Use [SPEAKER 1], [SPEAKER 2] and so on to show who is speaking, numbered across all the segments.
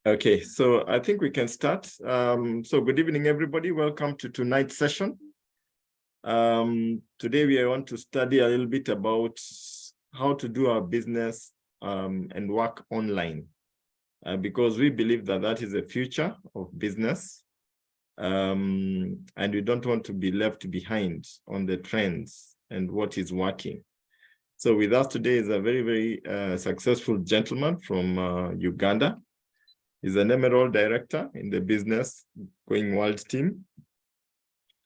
[SPEAKER 1] Okay, so I think we can start. So good evening, everybody. Welcome to tonight's session. Today we want to study a little bit about how to do our business and work online, because we believe that that is the future of business, and we don't want to be left behind on the trends and what is working. So with us today is a very, very successful gentleman from Uganda. He's an Emerald director in the business Going World team.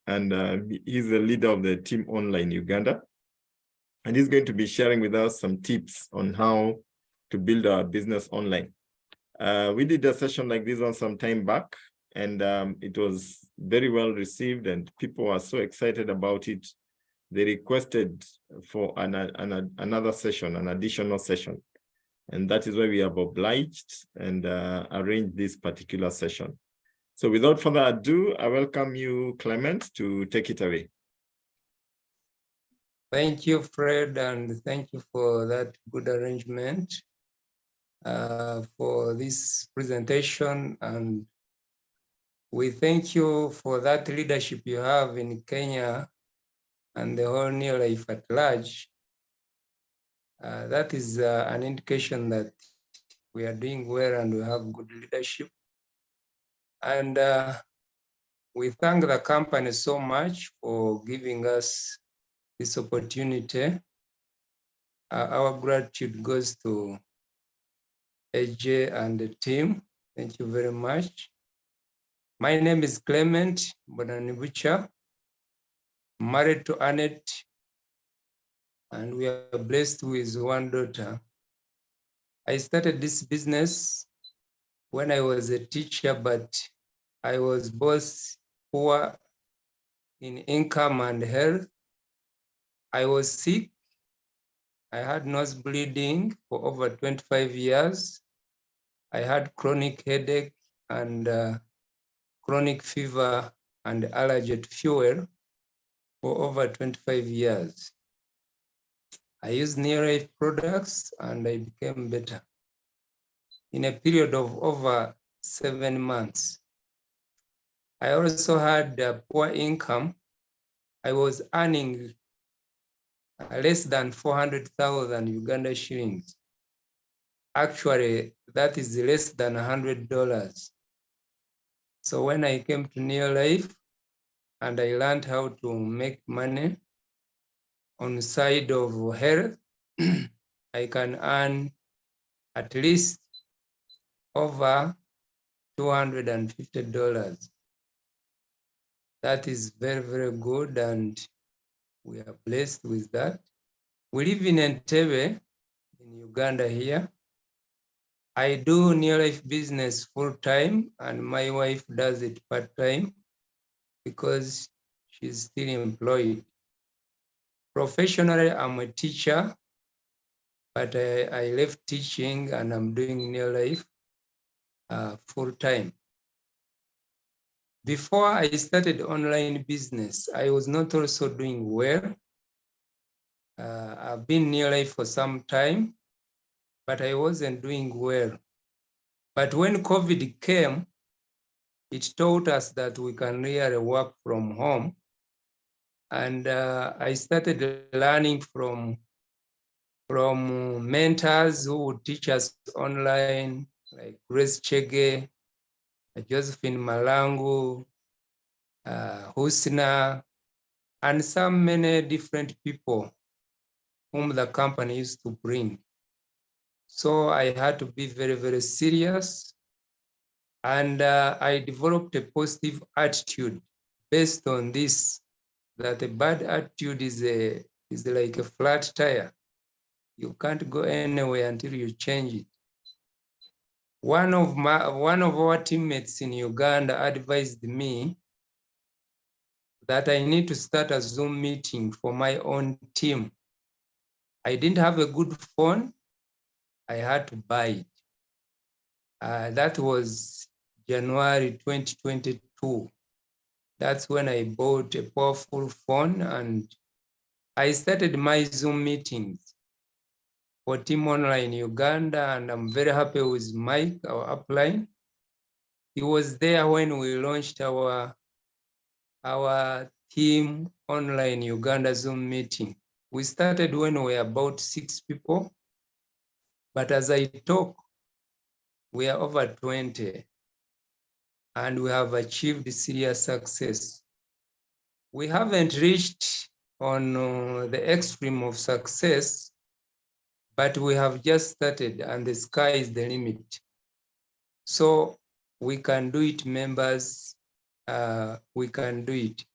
[SPEAKER 1] And he's the leader of the team online Uganda. And he's going to be sharing with us some tips on how to build our business online. We did a session like this one some time back, and it was very well received, and people were so excited about it. They requested for another session, an additional session. And that is why we have obliged and arranged this particular session. So without further ado, I welcome you, Clement, to take it away.
[SPEAKER 2] Thank you, Fred, and thank you for that good arrangement for this presentation. And we thank you for that leadership you have in Kenya and the whole New Life at large. That is an indication that we are doing well and we have good leadership. And we thank the company so much for giving us this opportunity. Our gratitude goes to AJ and the team. Thank you very much. My name is Clement Mbonanibucha, married to Annette, and we are blessed with one daughter. I started this business when I was a teacher, but I was both poor in income and health. I was sick. I had nose bleeding for over 25 years. I had chronic headache and chronic fever and allergy to fuel for over 25 years. I used Near Life products and I became better in a period of over 7 months. I also had poor income. I was earning less than 400,000 Uganda shillings. Actually, that is less than $100. So when I came to Near Life and I learned how to make money on the side of health, I can earn at least over $250. That is very, very good, and we are blessed with that. We live in Entebbe, in Uganda here. I do Near Life business full-time, and my wife does it part-time because she's still employed. Professionally, I'm a teacher, but I left teaching and I'm doing Near Life full-time. Before I started online business, I was not also doing well. I've been Near Life for some time, but I wasn't doing well. But when COVID came, it taught us that we can really work from home. And I started learning from mentors who would teach us online, like Grace Chege, Josephine Malangu, Husna, and some many different people whom the company used to bring. So I had to be very, very serious. And I developed a positive attitude based on this, that a bad attitude is like a flat tire. You can't go anywhere until you change it. One of our teammates in Uganda advised me that I need to start a Zoom meeting for my own team. I didn't have a good phone. I had to buy it. That was January 2022. That's when I bought a powerful phone and I started my Zoom meetings. for Team Online Uganda, and I'm very happy with Mike, our upline. He was there when we launched our Team Online Uganda Zoom meeting. We started when we were about 6 people, but as I talk, we are over 20, and we have achieved serious success. We haven't reached on the extreme of success, but we have just started, and the sky is the limit. So we can do it, members. We can do it.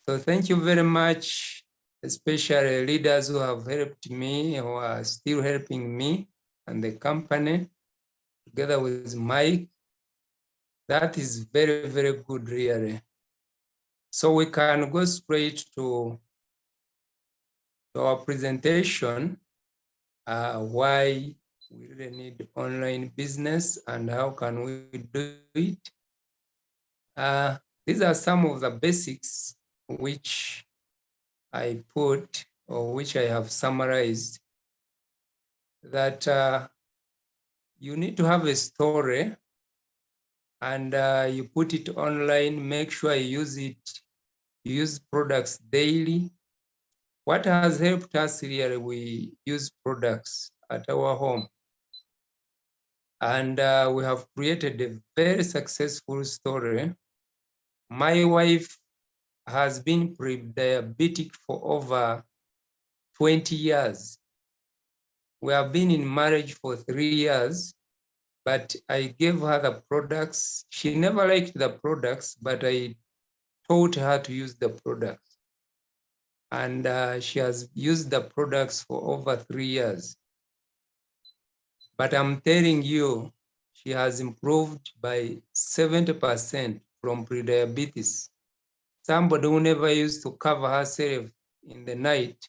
[SPEAKER 2] So thank you very much, especially leaders who have helped me, who are still helping me and the company, together with Mike. That is very, very good, really. So we can go straight to our presentation, why we really need online business and how can we do it. These are some of the basics which I put, or which I have summarized, that you need to have a story, and you put it online, make sure you use it, you use products daily. What has helped us really, we use products at our home. And we have created a very successful story. My wife has been pre-diabetic for over 20 years. We have been in marriage for 3 years, but I gave her the products. She never liked the products, but I taught her to use the products. And she has used the products for over 3 years. But I'm telling you, she has improved by 70% from prediabetes. Somebody who never used to cover herself in the night,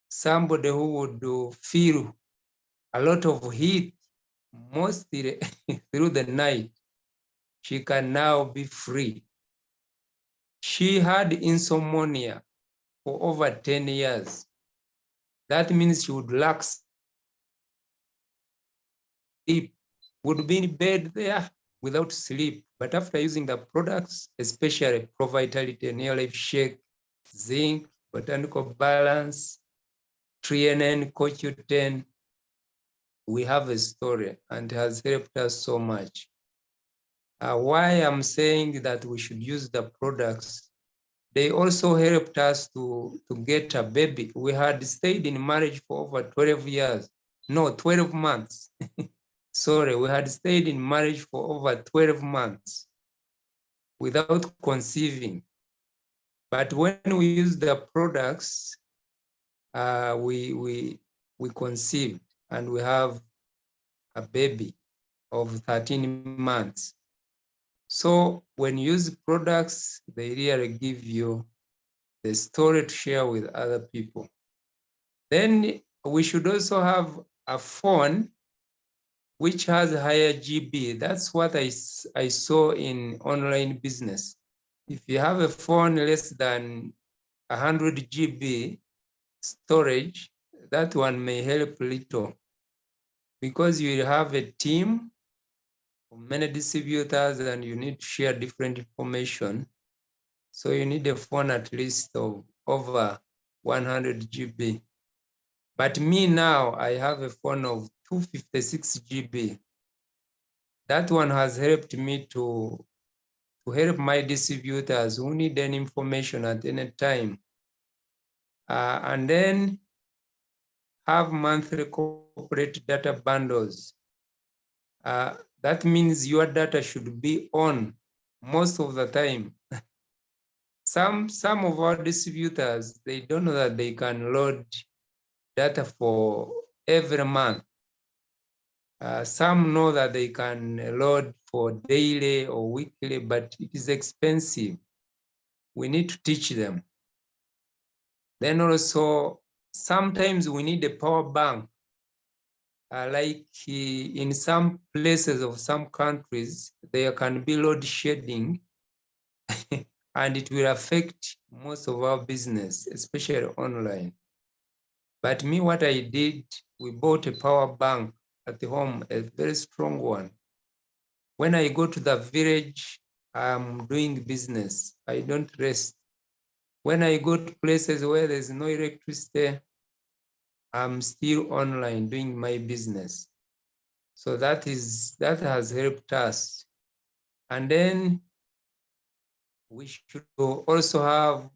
[SPEAKER 2] somebody who would feel a lot of heat mostly through the night, she can now be free. She had insomnia for over 10 years. That means she would lack sleep, would be in bed there without sleep. But after using the products, especially Pro Vitality, Neo Life Shake, Zinc, Botanical Balance, TriNN, CoQ10, we have a story, and it has helped us so much. Why I'm saying that we should use the products, they also helped us to get a baby. We had stayed in marriage for over 12 years. No, 12 months. Sorry, we had stayed in marriage for over 12 months without conceiving. But when we used the products, we conceived, and we have a baby of 13 months. So when you use products, they really give you the story to share with other people. Then we should also have a phone which has higher GB. That's what I saw in online business. If you have a phone less than 100 GB storage, that one may help little, because you have a team of many distributors and you need to share different information. So you need a phone at least of over 100 GB. But me now, I have a phone of 256 GB. That one has helped me to help my distributors who need any information at any time. And then have monthly corporate data bundles. That means your data should be on most of the time. Some of our distributors, they don't know that they can load data for every month. Some know that they can load for daily or weekly, but it is expensive. We need to teach them. Then also, sometimes we need a power bank. Like in some places of some countries, there can be load shedding and it will affect most of our business, especially online. But me, what I did, we bought a power bank at home, a very strong one. When I go to the village, I'm doing business. I don't rest. When I go to places where there's no electricity, I'm still online doing my business. So that has helped us. And then we should also have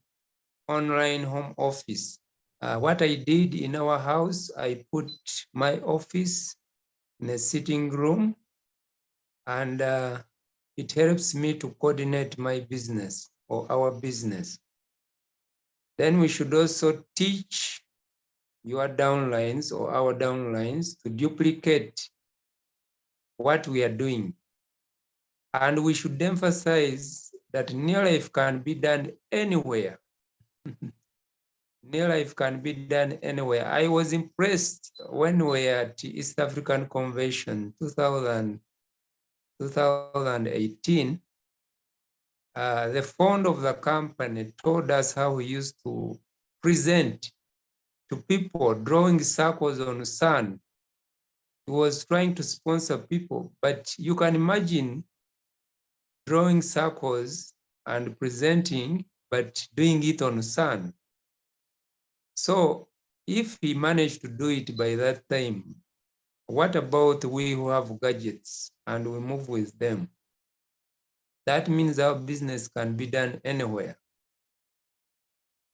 [SPEAKER 2] online home office. What I did in our house, I put my office in a sitting room, and it helps me to coordinate my business or our business. Then we should also teach your downlines or our downlines to duplicate what we are doing. And we should emphasize that near life can be done anywhere. Near life can be done anywhere. I was impressed when we were at East African Convention 2018. The founder of the company told us how he used to present to people drawing circles on sand. He was trying to sponsor people, but you can imagine drawing circles and presenting, but doing it on sand. So if he managed to do it by that time, what about we who have gadgets and we move with them? That means our business can be done anywhere.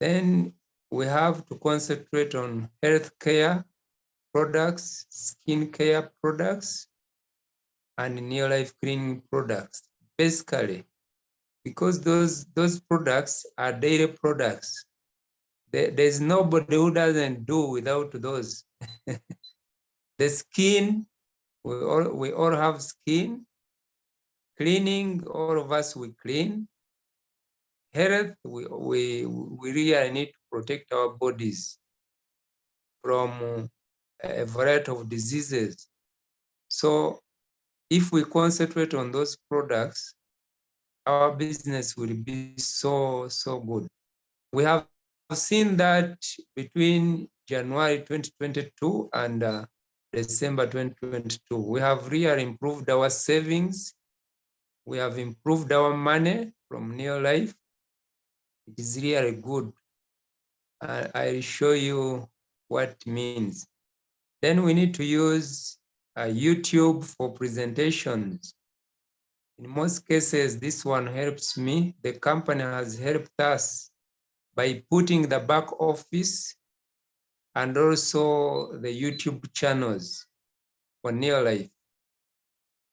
[SPEAKER 2] Then we have to concentrate on healthcare products, skincare products, and near-life cleaning products. Basically, because those products are daily products. There's nobody who doesn't do without those. The skin, we all have skin. Cleaning, all of us, we clean. Health, we really need to protect our bodies from a variety of diseases. So if we concentrate on those products, our business will be so good. We have seen that between January 2022 and December 2022, we have really improved our savings. We have improved our money from near life. It is really good. I'll show you what it means. Then we need to use YouTube for presentations. In most cases, this one helps me. The company has helped us by putting the back office and also the YouTube channels for near life.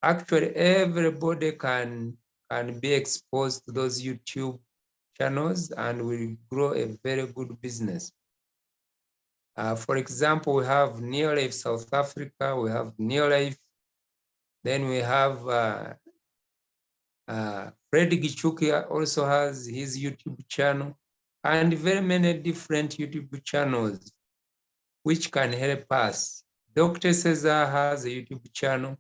[SPEAKER 2] Actually, everybody can be exposed to those YouTube channels and will grow a very good business. For example, we have Near Life South Africa, we have Near Life, then we have Fred Gichuki also has his YouTube channel, and very many different YouTube channels which can help us. Dr. Cesar has a YouTube channel.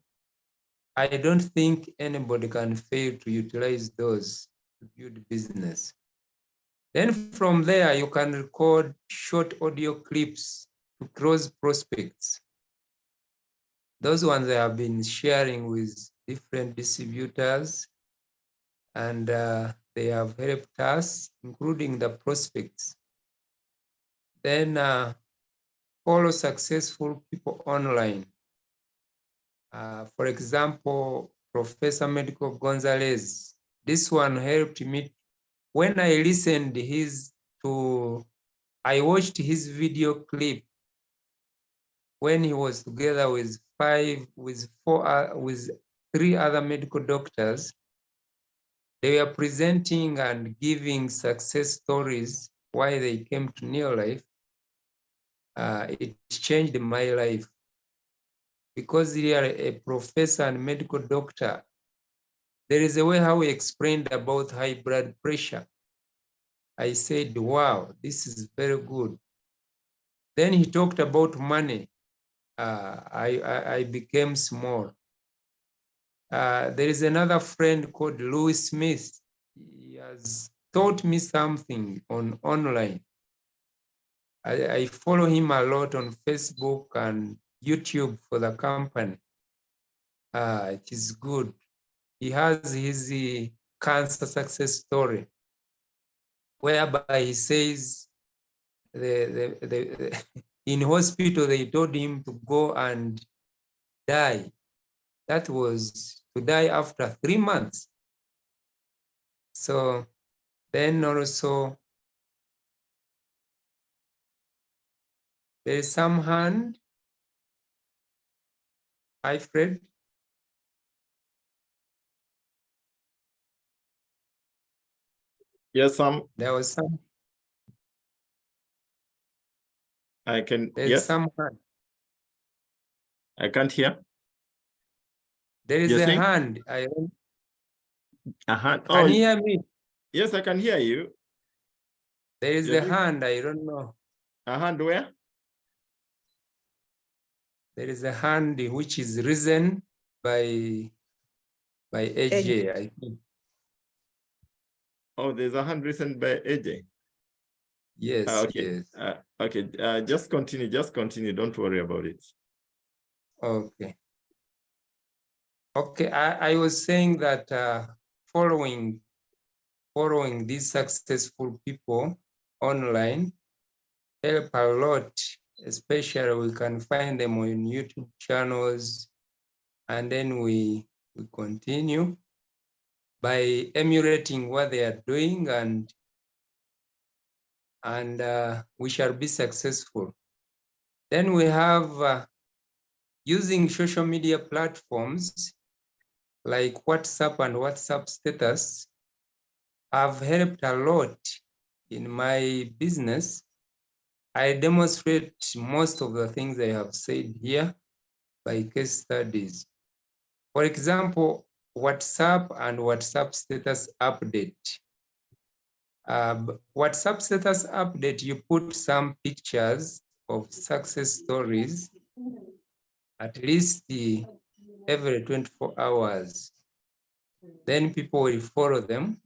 [SPEAKER 2] I don't think anybody can fail to utilize those to build business. Then from there, you can record short audio clips to close prospects. Those ones I have been sharing with different distributors, and they have helped us, including the prospects. Then follow successful people online. For example, Professor Medical Gonzalez. This one helped me when I listened I watched his video clip when he was together with three other medical doctors. They were presenting and giving success stories why they came to Near Life. It changed my life because they are a professor and medical doctor. There is a way how he explained about high blood pressure. I said, wow, this is very good. Then he talked about money. I became small. There is another friend called Louis Smith. He has taught me something online. I follow him a lot on Facebook and YouTube for the company. It is good. He has his cancer success story, whereby he says in hospital they told him to go and die. That was to die after 3 months. So then also there is some hand. Hi, Fred.
[SPEAKER 1] Yes,
[SPEAKER 2] There was some.
[SPEAKER 1] I can.
[SPEAKER 2] There's
[SPEAKER 1] Yes,
[SPEAKER 2] some hand.
[SPEAKER 1] I can't hear.
[SPEAKER 2] There is
[SPEAKER 1] You're
[SPEAKER 2] a
[SPEAKER 1] saying
[SPEAKER 2] hand.
[SPEAKER 1] a hand?
[SPEAKER 2] Can
[SPEAKER 1] Oh,
[SPEAKER 2] you hear me?
[SPEAKER 1] yes, I can hear you.
[SPEAKER 2] There is
[SPEAKER 1] You're
[SPEAKER 2] a
[SPEAKER 1] doing
[SPEAKER 2] hand. I don't know.
[SPEAKER 1] a hand where?
[SPEAKER 2] There is a hand which is risen by AJ, I think.
[SPEAKER 1] Oh, there's a hand raised by AJ.
[SPEAKER 2] Yes,
[SPEAKER 1] Okay.
[SPEAKER 2] yes.
[SPEAKER 1] Okay. Just continue. Just continue. Don't worry about it.
[SPEAKER 2] Okay. Okay. I was saying that following these successful people online help a lot, especially we can find them on YouTube channels, and then we continue by emulating what they are doing, and we shall be successful. Then we have using social media platforms like WhatsApp and WhatsApp status have helped a lot in my business. I demonstrate most of the things I have said here by case studies. For example, WhatsApp and WhatsApp status update. WhatsApp status update, you put some pictures of success stories at least every 24 hours. Then people will follow them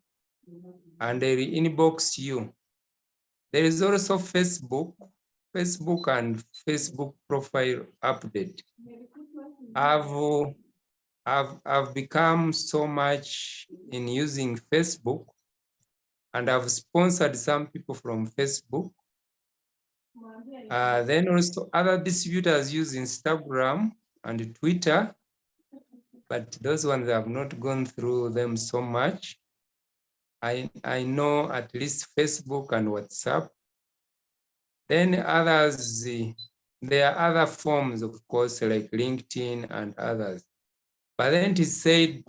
[SPEAKER 2] and they will inbox you. There is also Facebook and Facebook profile update. I've become so much in using Facebook, and I've sponsored some people from Facebook. Then also other distributors use Instagram and Twitter, but those ones have not gone through them so much. I know at least Facebook and WhatsApp. Then others, there are other forms, of course, like LinkedIn and others. But then it is said,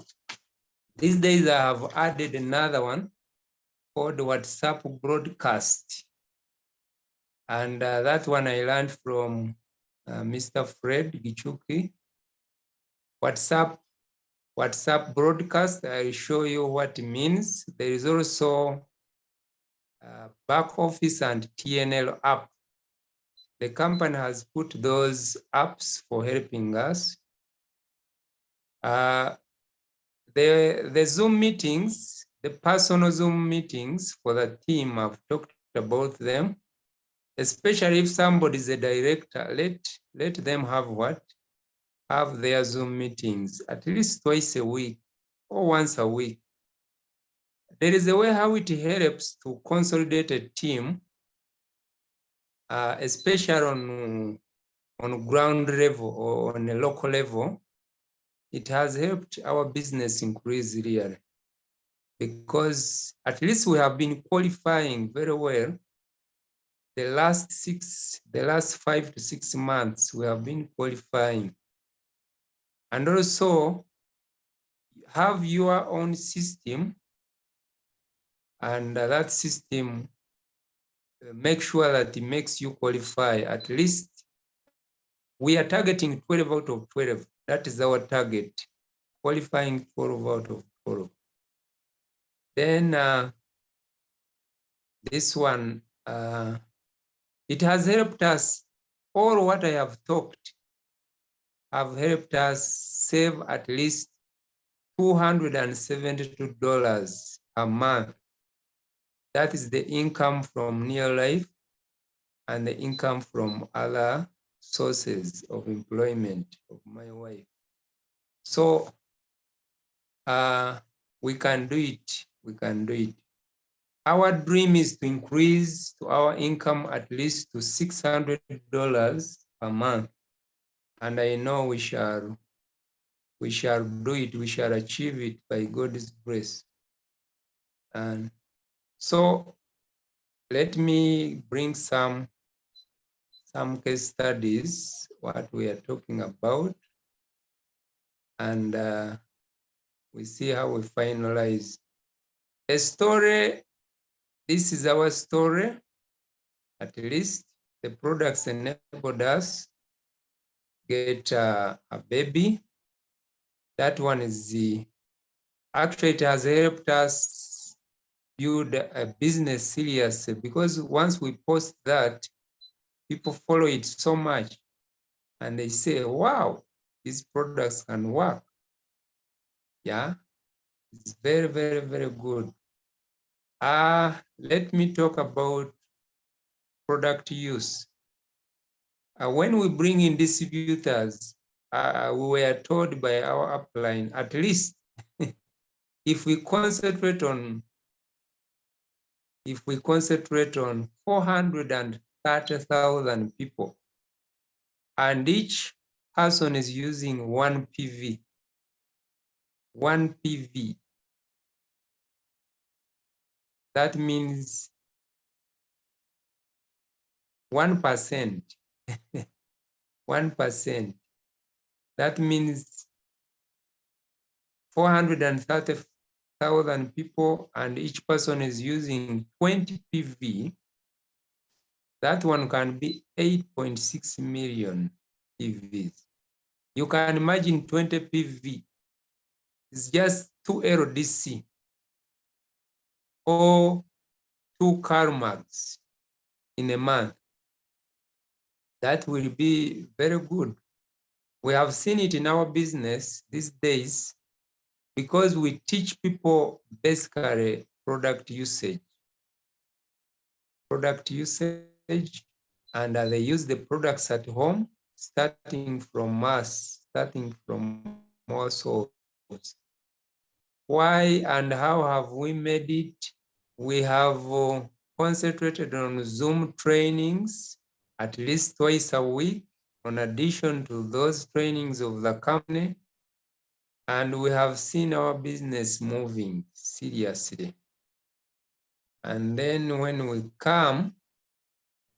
[SPEAKER 2] these days I have added another one called WhatsApp broadcast. And that one I learned from Mr. Fred Gichuki. WhatsApp broadcast, I'll show you what it means. There is also back office and TNL app. The company has put those apps for helping us. The Zoom meetings, the personal Zoom meetings for the team, I've talked about them, especially if somebody is a director, let them have what? Have their Zoom meetings at least twice a week or once a week. There is a way how it helps to consolidate a team, especially on ground level or on a local level. It has helped our business increase really, because at least we have been qualifying very well. The last 5 to 6 months, we have been qualifying. And also have your own system, and that system make sure that it makes you qualify. At least we are targeting 12 out of 12. That is our target, qualifying 12 out of 12. Then this one, it has helped us. All what I have talked have helped us save at least $272 a month. That is the income from Near Life. and the income from other sources of employment of my wife. So we can do it. We can do it. Our dream is to increase to our income at least to $600 per month. And I know we shall do it. We shall achieve it by God's grace. And so let me bring some case studies, what we are talking about, and we see how we finalize. A story, this is our story, at least. The products enabled us get a baby. That one is actually, it has helped us build a business seriously, because once we post that, people follow it so much and they say, wow, these products can work. Yeah, it's very, very, very good. Let me talk about product use. When we bring in distributors, we were told by our upline, at least if we concentrate on 430,000 people, and each person is using one PV, that means 1%. 1%. That means 430,000 people, and each person is using 20 PV. That one can be 8.6 million PVs. You can imagine 20 PV is just 2 LDC or 2 CarMax in a month. That will be very good. We have seen it in our business these days, because we teach people basically product usage, and they use the products at home, starting from our source. Why and how have we made it? We have concentrated on Zoom trainings at least twice a week, in addition to those trainings of the company, and we have seen our business moving seriously. And then when we come,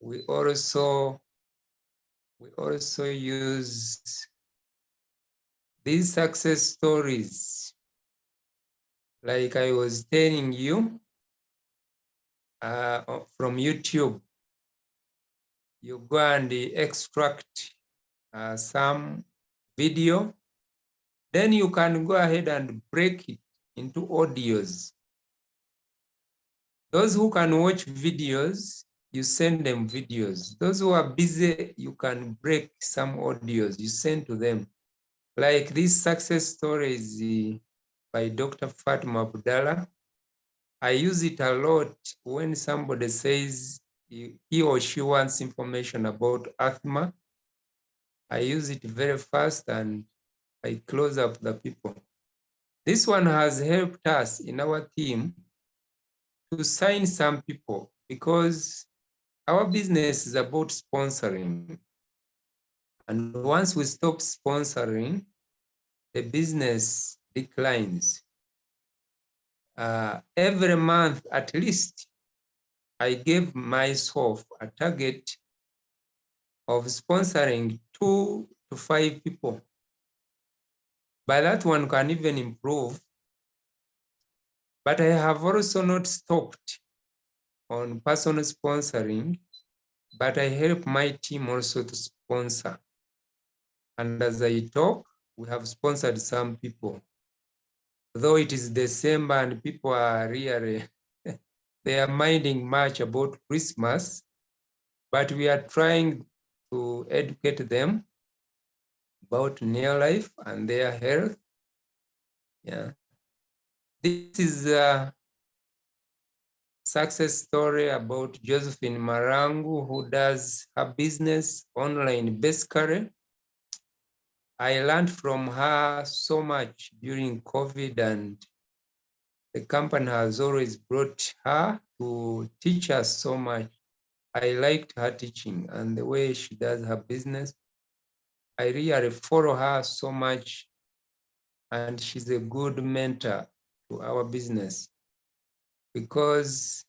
[SPEAKER 2] we also use these success stories, like I was telling you, from YouTube. You go and extract some video, then you can go ahead and break it into audios. Those who can watch videos, you send them videos. Those who are busy, you can break some audios, you send to them. Like this success story is by Dr. Fatima Abdallah. I use it a lot when somebody says he or she wants information about asthma. I use it very fast and I close up the people. This one has helped us in our team to sign some people, because our business is about sponsoring. And once we stop sponsoring, the business declines. Every month, at least, I gave myself a target of sponsoring 2 to 5 people. But that one can even improve. But I have also not stopped on personal sponsoring, but I help my team also to sponsor. And as I talk, we have sponsored some people. Though it is December and people are really, they are minding much about Christmas, but we are trying to educate them about near life and their health. Yeah. This is success story about Josephine Marangu, who does her business online basically. I learned from her so much during COVID, and the company has always brought her to teach us so much. I liked her teaching and the way she does her business. I really follow her so much, and she's a good mentor to our business because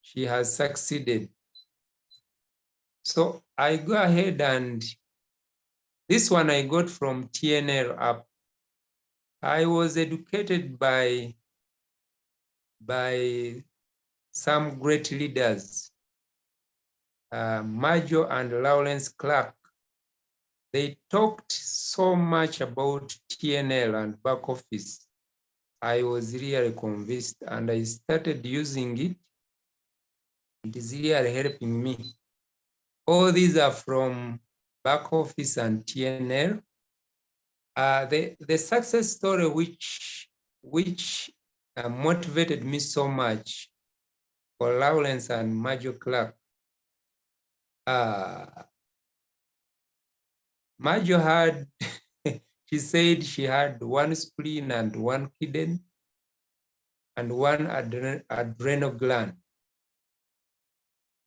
[SPEAKER 2] she has succeeded. So I go ahead, and this one I got from TNL app. I was educated by some great leaders, Major and Lawrence Clark. They talked so much about TNL and back office. I was really convinced, and I started using it. It is really helping me. All these are from back office and TNL. The success story which motivated me so much for Lawrence and Major Clark. Major had, she said she had one spleen and one kidney and one adrenal gland.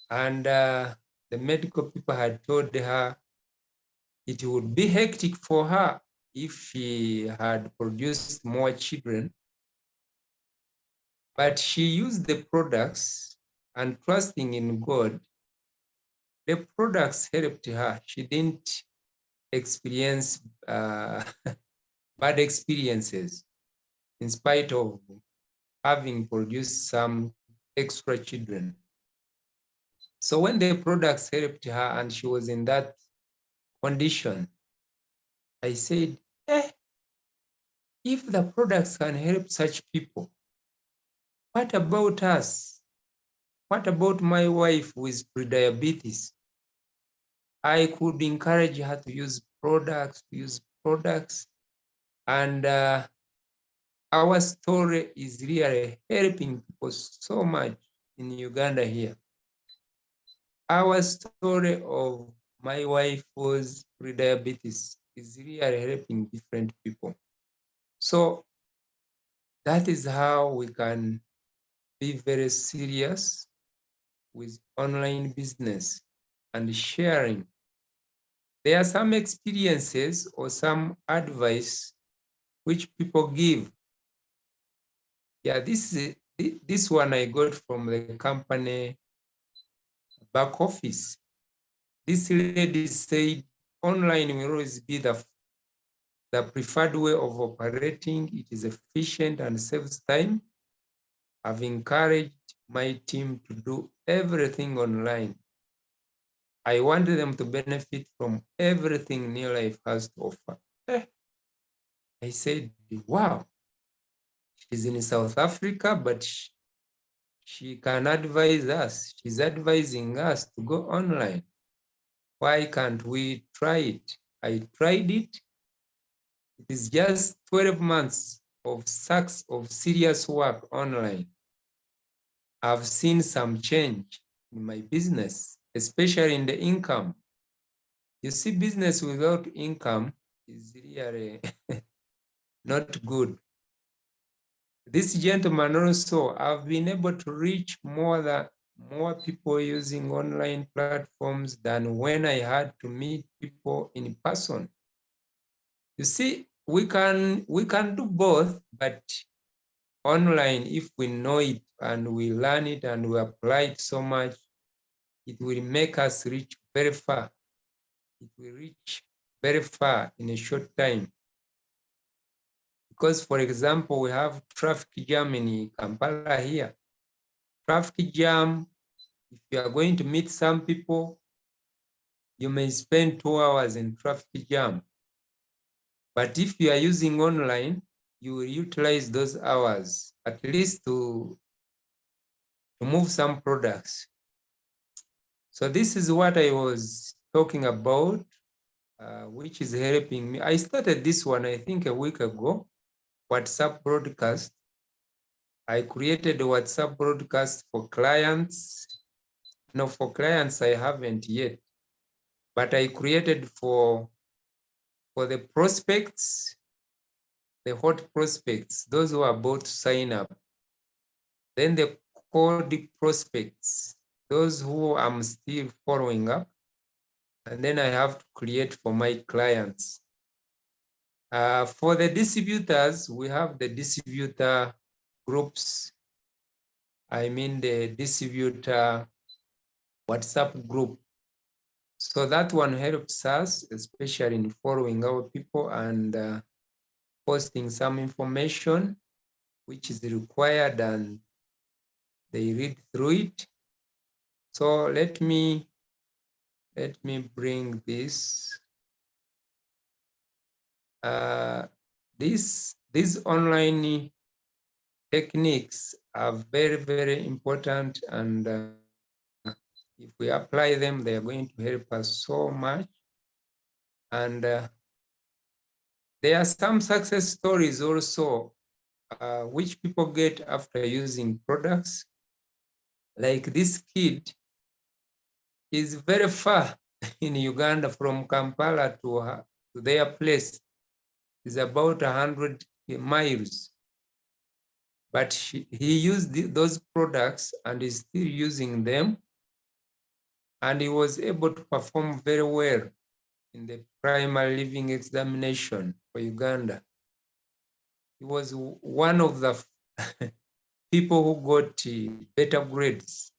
[SPEAKER 2] And the medical people had told her it would be hectic for her if she had produced more children. But she used the products, and trusting in God, the products helped her. She didn't experience bad experiences in spite of having produced some extra children. So when the products helped her and she was in that condition, I said, if the products can help such people, what about us? What about my wife with prediabetes? I could encourage her to use products, and our story is really helping people so much in Uganda here. Our story of my wife was prediabetes is really helping different people. So that is how we can be very serious with online business and sharing. There are some experiences or some advice which people give. Yeah, this one I got from the company back office. This lady said online will always be the preferred way of operating. It is efficient and saves time. I've encouraged my team to do everything online. I want them to benefit from everything New Life has to offer. I said, wow, she's in South Africa, but she can advise us. She's advising us to go online. Why can't we try it? I tried it. It is just 12 months of serious work online. I've seen some change in my business, especially in the income. You see, business without income is really not good. This gentleman also, I've been able to reach more people using online platforms than when I had to meet people in person. You see, we can do both, but online, if we know it and we learn it and we apply it so much, it will make us reach very far. It will reach very far in a short time. Because, for example, we have traffic jam in Kampala here. Traffic jam, if you are going to meet some people, you may spend 2 hours in traffic jam. But if you are using online, you will utilize those hours at least to move some products. So this is what I was talking about, which is helping me. I started this one, I think, a week ago, WhatsApp broadcast. I created a WhatsApp broadcast for clients. No, for clients I haven't yet, but I created for the prospects, the hot prospects, those who are about to sign up. Then the cold prospects, those who I'm still following up. And then I have to create for my clients. For the distributors, we have the distributor groups. I mean the distributor WhatsApp group. So that one helps us, especially in following our people and posting some information which is required, and they read through it. So let me bring this. These online techniques are very, very important, and if we apply them, they are going to help us so much. And there are some success stories also, which people get after using products. Like this kid is very far in Uganda from Kampala to their place. It's about 100 miles. But he used those products and is still using them. And he was able to perform very well in the primary living examination for Uganda. He was one of the people who got better grades.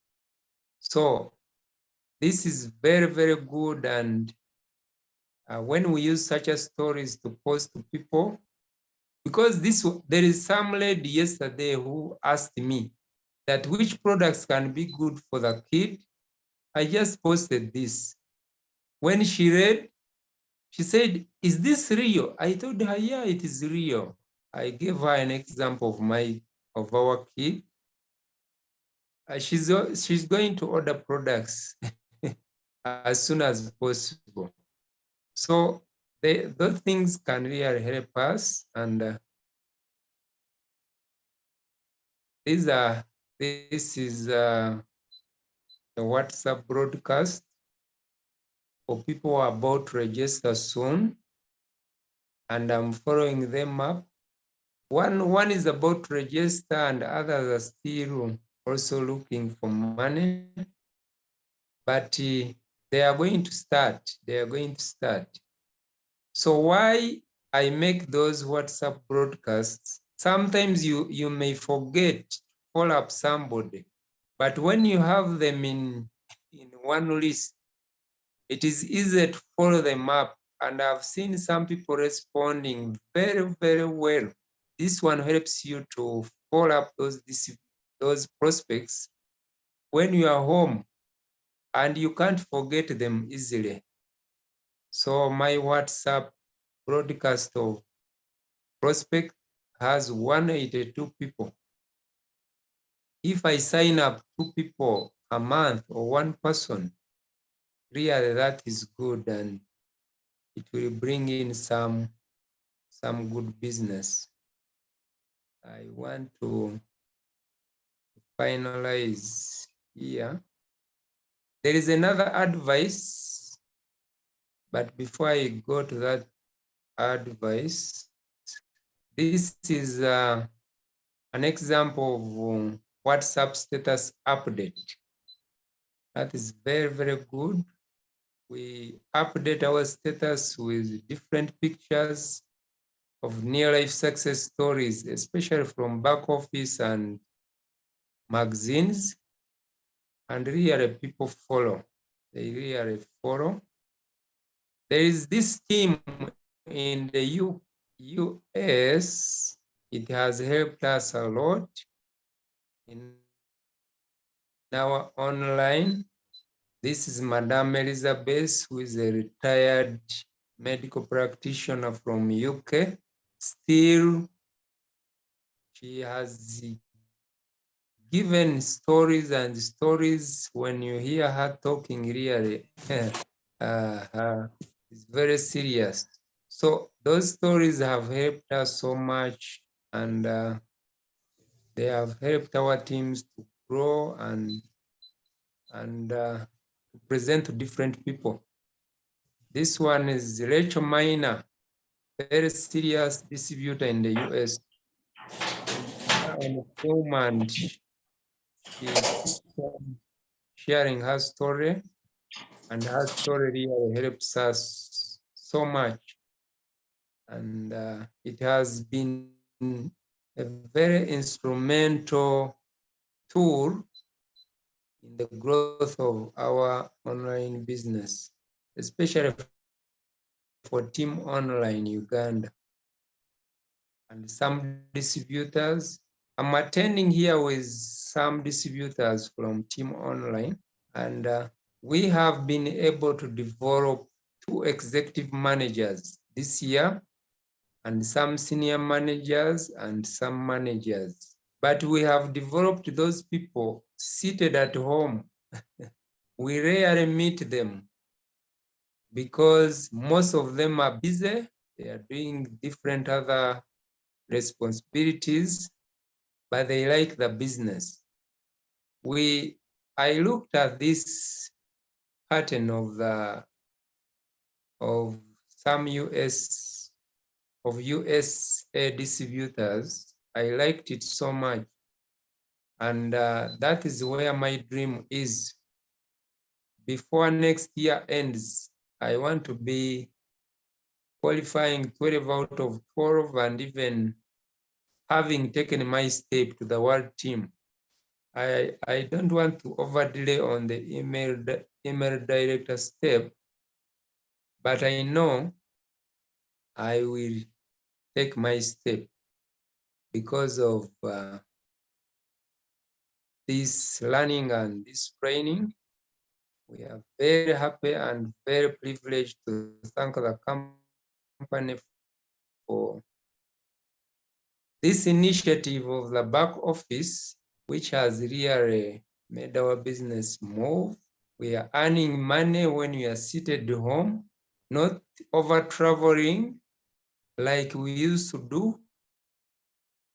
[SPEAKER 2] So this is very, very good. And when we use such a stories to post to people, because there is some lady yesterday who asked me that which products can be good for the kid. I just posted this. When she read, she said, "Is this real?" I told her, "Yeah, it is real." I gave her an example of our kid. She's going to order products as soon as possible. So those things can really help us. And this is a WhatsApp broadcast for people who are about to register soon, and I'm following them up. One is about to register, and others are still also looking for money. But they are going to start. They are going to start. So why I make those WhatsApp broadcasts? Sometimes you may forget to follow up somebody, but when you have them in one list, it is easy to follow them up. And I've seen some people responding very, very well. This one helps you to follow up those prospects when you are home, and you can't forget them easily. So my WhatsApp broadcast of prospect has 182 people. If I sign up 2 people a month or 1 person, really that is good, and it will bring in some good business. I want to finalize here. There is another advice, but before I go to that advice, this is an example of WhatsApp status update. That is very, very good. We update our status with different pictures of near-life success stories, especially from back office and magazines, and really people follow. They really follow. There is this team in the US. It has helped us a lot in our online. This is Madame Elizabeth, who is a retired medical practitioner from UK. Still, she has given stories and stories. When you hear her talking, really, it's very serious. So those stories have helped us so much, and They have helped our teams to grow and present to different people. This one is Rachel Miner, very serious distributor in the US. And and she keeps on sharing her story, and her story really helps us so much. And it has been a very instrumental tool in the growth of our online business, especially for Team Online Uganda and some distributors. I'm attending here with some distributors from Team Online, and we have been able to develop 2 executive managers this year, and some senior managers and some managers. But we have developed those people seated at home. We rarely meet them because most of them are busy. They are doing different other responsibilities, but they like the business. I looked at this pattern of some USA distributors. I liked it so much, and that is where my dream is. Before next year ends, I want to be qualifying 12 out of 12 and even having taken my step to the world team. I don't want to overdelay on the email director step, but I know I will take my step because of this learning and this training. We are very happy and very privileged to thank the company for this initiative of the back office, which has really made our business move. We are earning money when we are seated home, not over traveling like we used to do.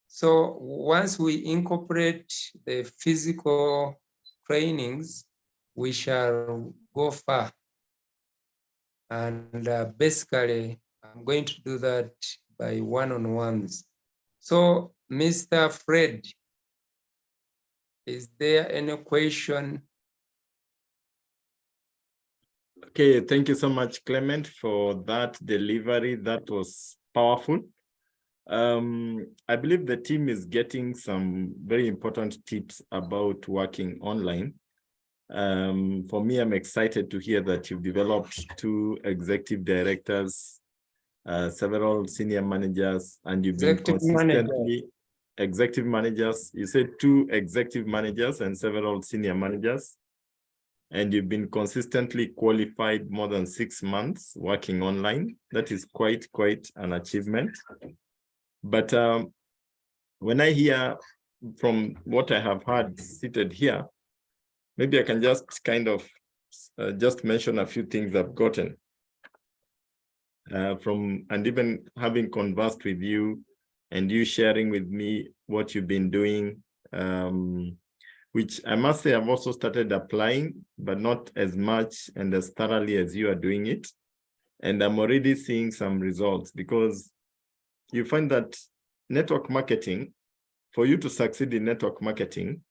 [SPEAKER 2] So once we incorporate the physical trainings, we shall go far. And basically, I'm going to do that by one-on-ones. So, Mr. Fred, is there any question?
[SPEAKER 1] Okay, thank you so much, Clement, for that delivery. That was powerful. I believe the team is getting some very important tips about working online. For me, I'm excited to hear that you've developed 2 executive directors, several senior managers, and you've been consistently executive managers. You said 2 executive managers and several senior managers, and you've been consistently qualified more than 6 months working online. That is quite an achievement. But when I hear from what I have heard seated here, maybe I can just kind of just mention a few things I've gotten from, and even having conversed with you and you sharing with me what you've been doing, which I must say I've also started applying, but not as much and as thoroughly as you are doing it. And I'm already seeing some results, because you find that network marketing, for you to succeed in network marketing,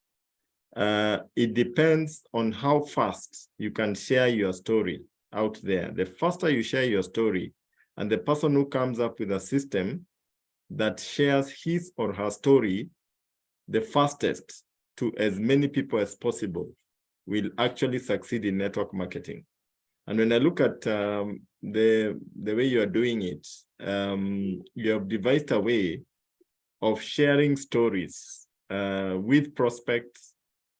[SPEAKER 1] it depends on how fast you can share your story out there. The faster you share your story, and the person who comes up with a system that shares his or her story the fastest to as many people as possible, will actually succeed in network marketing. And when I look at the way you are doing it, you have devised a way of sharing stories with prospects,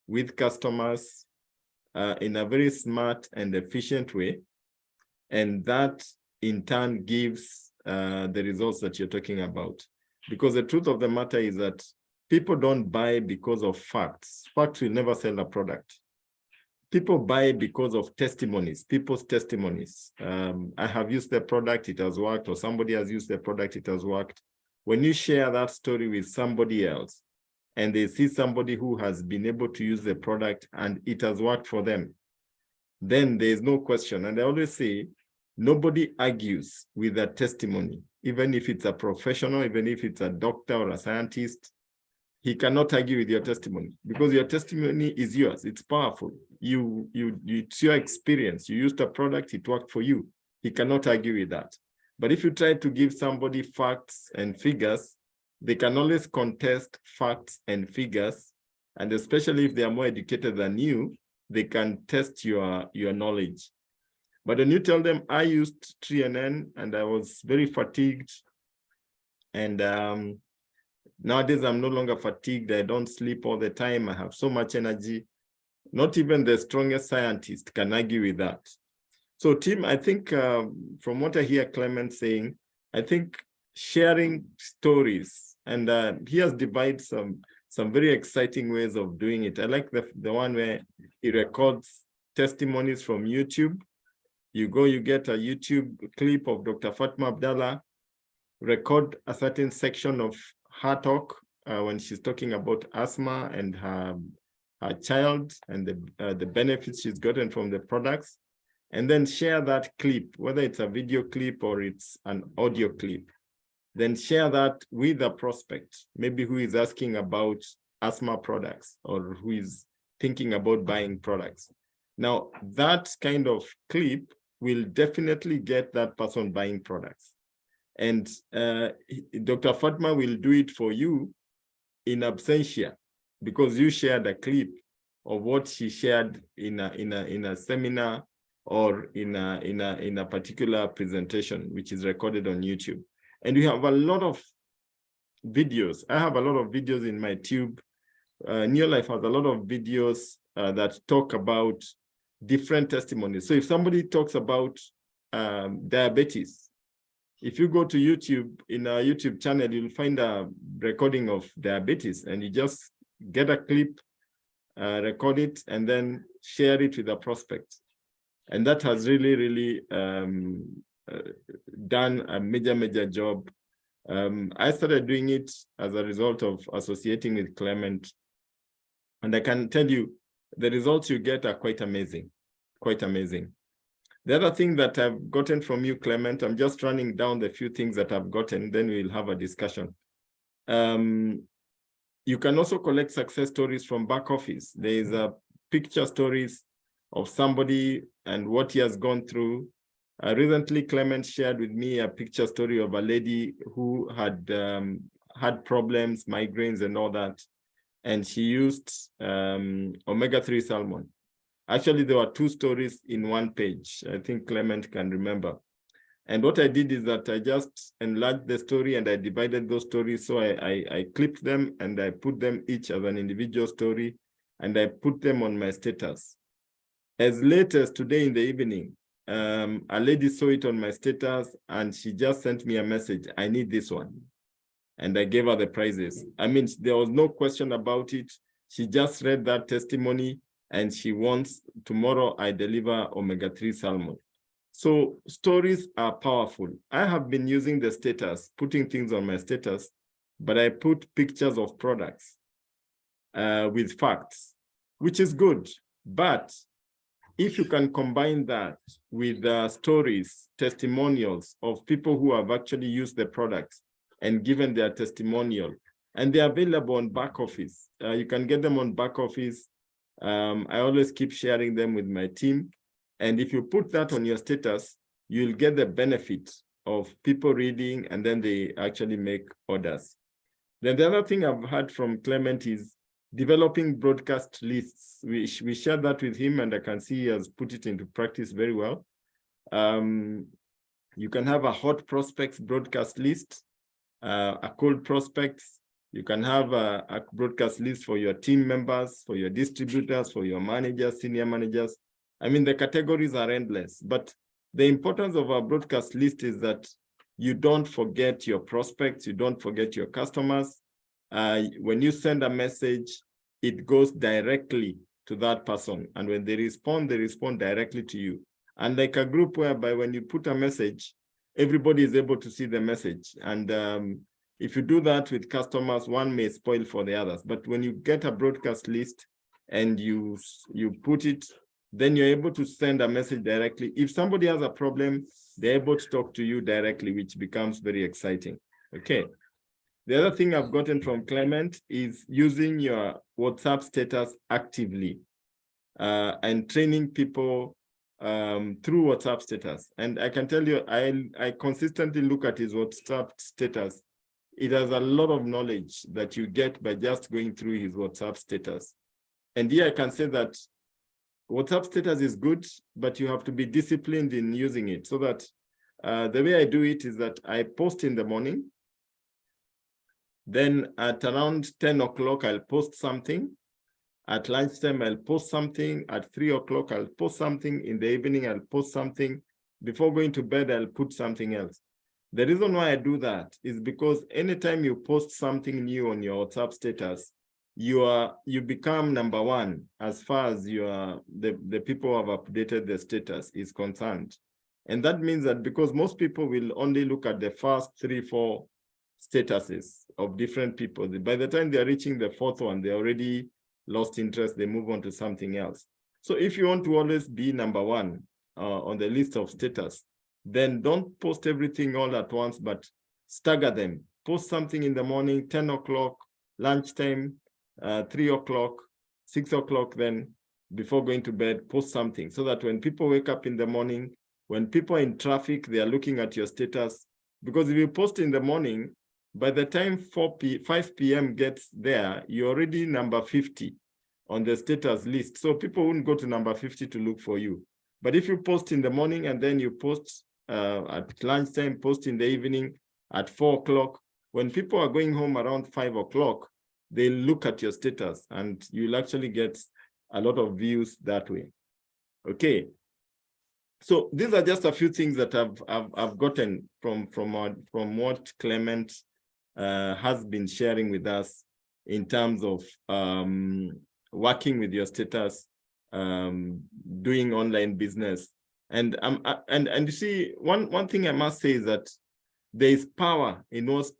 [SPEAKER 1] with customers, in a very smart and efficient way. And that in turn gives the results that you're talking about. Because the truth of the matter is that people don't buy because of facts. Facts will never sell a product. People buy because of testimonies, people's testimonies. I have used the product, it has worked, or somebody has used the product, it has worked. When you share that story with somebody else, and they see somebody who has been able to use the product and it has worked for them, then there's no question. And I always say, nobody argues with a testimony, even if it's a professional, even if it's a doctor or a scientist. He cannot argue with your testimony because your testimony is yours. It's powerful. It's your experience. You used a product, it worked for you. He cannot argue with that. But if you try to give somebody facts and figures, they can always contest facts and figures. And especially if they are more educated than you, they can test your knowledge. But when you tell them, I used TNN and I was very fatigued, and nowadays, I'm no longer fatigued. I don't sleep all the time. I have so much energy. Not even the strongest scientist can argue with that. So, Tim, I think from what I hear Clement saying, I think sharing stories, and he has divided some very exciting ways of doing it. I like the one where he records testimonies from YouTube. You get a YouTube clip of Dr. Fatma Abdallah, record a certain section of her talk when she's talking about asthma and her child and the benefits she's gotten from the products, and then share that clip, whether it's a video clip or it's an audio clip. Then share that with a prospect, maybe who is asking about asthma products or who is thinking about buying products. Now, that kind of clip will definitely get that person buying products. And Dr. Fatma will do it for you in absentia because you shared a clip of what she shared in a seminar or in a particular presentation, which is recorded on YouTube. And we have a lot of videos. I have a lot of videos in my tube. Neolife has a lot of videos that talk about different testimonies. So if somebody talks about diabetes, if you go to YouTube, in our YouTube channel, you'll find a recording of diabetes, and you just get a clip, record it, and then share it with a prospect. And that has really, really done a major job. I started doing it as a result of associating with Clement. And I can tell you, the results you get are quite amazing, quite amazing. The other thing that I've gotten from you, Clement, I'm just running down the few things that I've gotten, then we'll have a discussion. You can also collect success stories from back office. There is a picture stories of somebody and what he has gone through. Recently, Clement shared with me a picture story of a lady who had had problems, migraines and all that. And she used omega-3 salmon. Actually, there were two stories in one page. I think Clement can remember. And what I did is that I just enlarged the story and I divided those stories. So I clipped them and I put them each as an individual story and I put them on my status. As late as today in the evening, a lady saw it on my status and she just sent me a message, I need this one. And I gave her the prices. I mean, there was no question about it. She just read that testimony and she wants, tomorrow I deliver omega-3 salmon. So stories are powerful. I have been using the status, putting things on my status, but I put pictures of products with facts, which is good. But if you can combine that with stories, testimonials of people who have actually used the products and given their testimonial, and they're available on back office. You can get them on back office. I always keep sharing them with my team. And if you put that on your status, you'll get the benefit of people reading and then they actually make orders. Then the other thing I've heard from Clement is developing broadcast lists. We shared that with him and I can see he has put it into practice very well. You can have a hot prospects broadcast list, a cold prospects. You can have a broadcast list for your team members, for your distributors, for your managers, senior managers. I mean, the categories are endless, but the importance of our broadcast list is that you don't forget your prospects, you don't forget your customers. When you send a message, it goes directly to that person. And when they respond directly to you. And like a group whereby when you put a message, everybody is able to see the message. And If you do that with customers, one may spoil for the others. But when you get a broadcast list and you put it, then you're able to send a message directly. If somebody has a problem, they're able to talk to you directly, which becomes very exciting. Okay. The other thing I've gotten from Clement is using your WhatsApp status actively and training people through WhatsApp status. And I can tell you, I consistently look at his WhatsApp status. It has a lot of knowledge that you get by just going through his WhatsApp status. And here I can say that WhatsApp status is good, but you have to be disciplined in using it. So that the way I do it is that I post in the morning. Then at around 10 o'clock, I'll post something. At lunchtime, I'll post something. At 3 o'clock, I'll post something. In the evening, I'll post something. Before going to bed, I'll put something else. The reason why I do that is because anytime you post something new on your WhatsApp status, you become number one as far as the people who have updated the status is concerned. And that means that because most people will only look at the first 3, 4 statuses of different people. By the time they're reaching the 4th one, they already lost interest, they move on to something else. So if you want to always be number one on the list of status, then don't post everything all at once, but stagger them. Post something in the morning, 10 o'clock, lunchtime, 3 o'clock, 6 o'clock, then before going to bed, post something so that when people wake up in the morning, when people are in traffic, they are looking at your status. Because if you post in the morning, by the time 5 p.m. gets there, you're already number 50 on the status list. So people wouldn't go to number 50 to look for you. But if you post in the morning and then you post at lunchtime, post in the evening at 4 o'clock, when people are going home around 5 o'clock, they look at your status and you'll actually get a lot of views that way. Okay. So these are just a few things that I've gotten from what Clement has been sharing with us in terms of working with your status, doing online business, and you see, one thing I must say is that there is power in what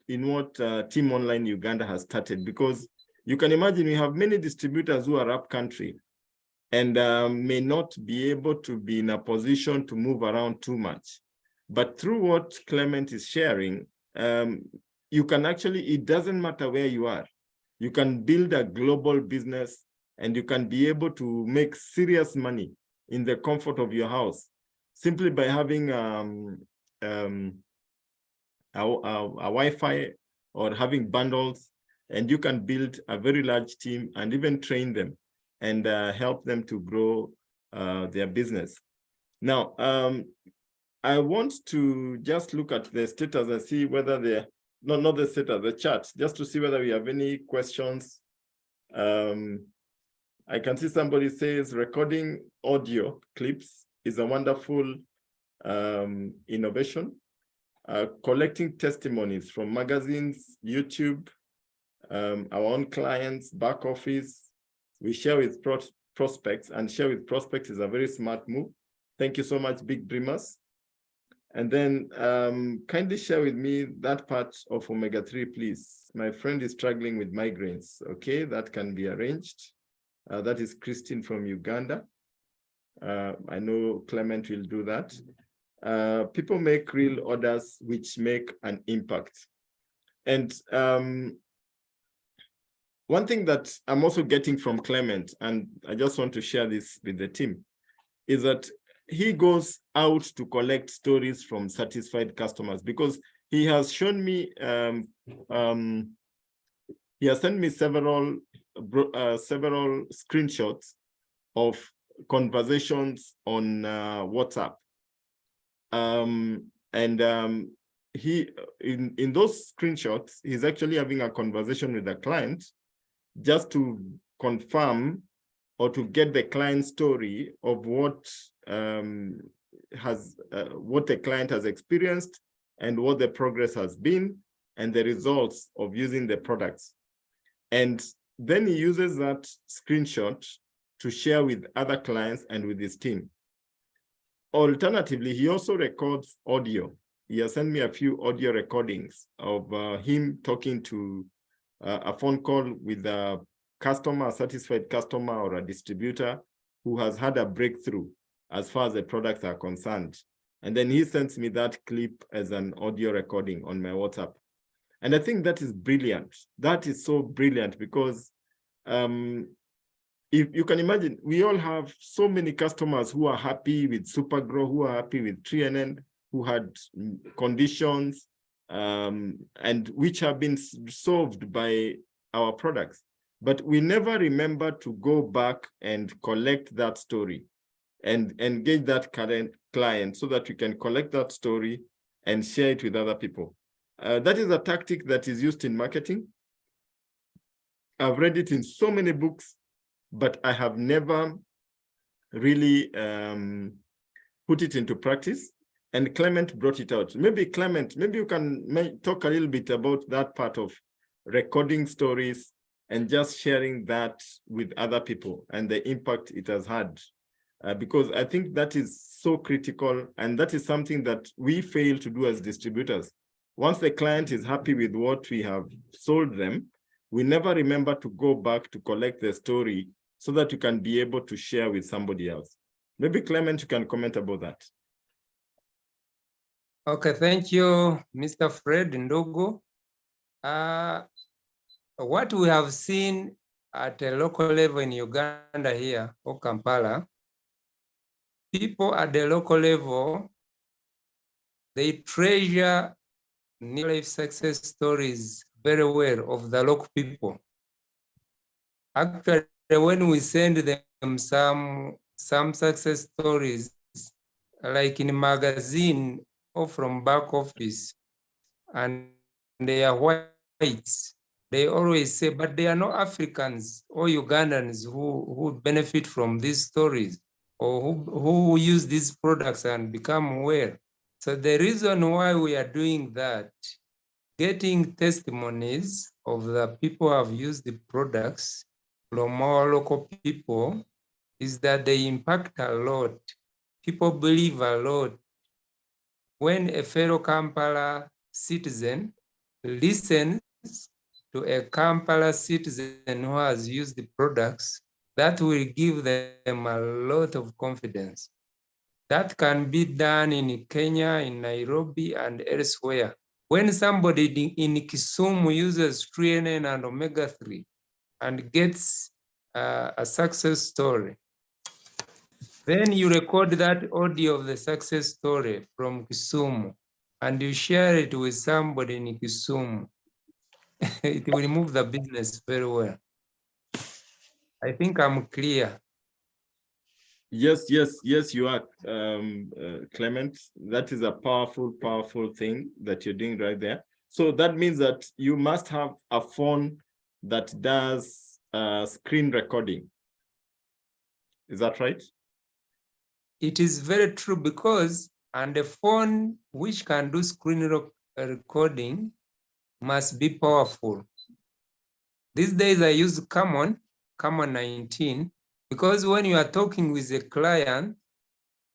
[SPEAKER 1] Team Online Uganda has started, because you can imagine we have many distributors who are up country and may not be able to be in a position to move around too much. But through what Clement is sharing, you can actually, it doesn't matter where you are. You can build a global business and you can be able to make serious money in the comfort of your house simply by having a Wi-Fi or having bundles, and you can build a very large team and even train them and help them to grow their business. Now, I want to just look at the status and see whether they're, not the status, the chat, just to see whether we have any questions. I can see somebody says recording audio clips is a wonderful innovation. Collecting testimonies from magazines, YouTube, our own clients, back office. We share with prospects, and share with prospects is a very smart move. Thank you so much, Big Dreamers. And then kindly share with me that part of omega-3, please. My friend is struggling with migraines. Okay, that can be arranged. That is Christine from Uganda. I know Clement will do that. People make real orders which make an impact. And one thing that I'm also getting from Clement, and I just want to share this with the team, is that he goes out to collect stories from satisfied customers, because he has shown me, he has sent me several screenshots of conversations on WhatsApp. He in those screenshots, he's actually having a conversation with the client just to confirm or to get the client story of what the client has experienced and what the progress has been and the results of using the products. And then he uses that screenshot to share with other clients and with his team. Alternatively, he also records audio he has sent me a few audio recordings of him talking to a phone call with a customer, a satisfied customer or a distributor who has had a breakthrough as far as the products are concerned. And then he sends me that clip as an audio recording on my WhatsApp. And I think that is brilliant. That is so brilliant because if you can imagine, we all have so many customers who are happy with Supergrow, who are happy with 3NN, who had conditions and which have been solved by our products. But we never remember to go back and collect that story and engage that current client so that we can collect that story and share it with other people. That is a tactic that is used in marketing. I've read it in so many books, but I have never really put it into practice. And Clement brought it out. Maybe Clement, maybe you can talk a little bit about that part of recording stories and just sharing that with other people and the impact it has had. Because I think that is so critical, and that is something that we fail to do as distributors. Once the client is happy with what we have sold them, we never remember to go back to collect the story so that you can be able to share with somebody else. Maybe Clement, you can comment about that.
[SPEAKER 2] Okay, thank you, Mr. Fred Ndogo. What we have seen at a local level in Uganda here, or Kampala, people at the local level, they treasure near-life success stories very well of the local people. Actually, when we send them some success stories, like in a magazine or from back office, and they are whites, they always say, but they are not Africans or Ugandans who benefit from these stories or who use these products and become aware. So the reason why we are doing that, getting testimonies of the people who have used the products from our local people, is that they impact a lot. People believe a lot. When a fellow Kampala citizen listens to a Kampala citizen who has used the products, that will give them a lot of confidence. That can be done in Kenya, in Nairobi, and elsewhere. When somebody in Kisumu uses 3NN and omega-3 and gets a success story, then you record that audio of the success story from Kisumu and you share it with somebody in Kisumu. It will move the business very well. I think I'm clear.
[SPEAKER 1] Yes, you are, Clement. That is a powerful thing that you're doing right there. So that means that you must have a phone that does screen recording. Is that right?
[SPEAKER 2] It is very true, because and a phone which can do screen recording must be powerful. These days I use Common 19, because when you are talking with a client,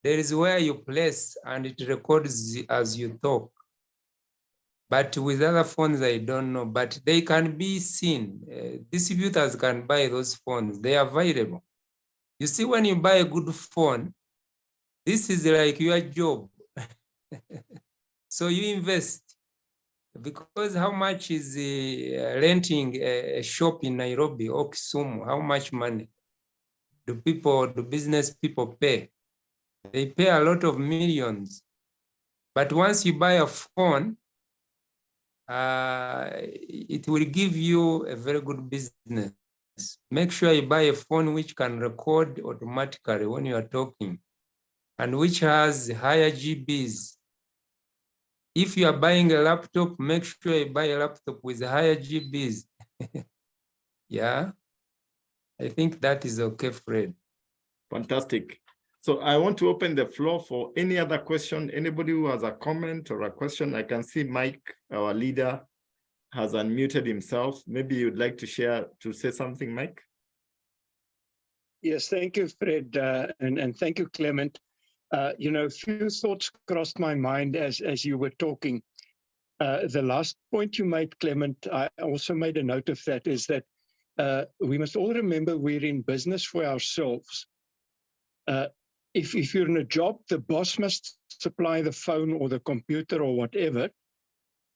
[SPEAKER 2] there is where you place and it records as you talk. But with other phones, I don't know, but they can be seen. Distributors can buy those phones. They are available. You see, when you buy a good phone, this is like your job. So you invest, because how much is renting a shop in Nairobi or Kisumu? How much money do business people pay? They pay a lot of millions. But once you buy a phone, it will give you a very good business. Make sure you buy a phone which can record automatically when you are talking and which has higher GBs. If you are buying a laptop, make sure you buy a laptop with higher GBs. Yeah, I think that is okay, Fred.
[SPEAKER 1] Fantastic. So I want to open the floor for any other question. Anybody who has a comment or a question. I can see Mike, our leader, has unmuted himself. Maybe you'd like to say something, Mike?
[SPEAKER 3] Yes, thank you, Fred, and thank you, Clement. A few thoughts crossed my mind as you were talking. The last point you made, Clement, I also made a note of that, is that we must all remember we're in business for ourselves. If you're in a job, the boss must supply the phone or the computer or whatever,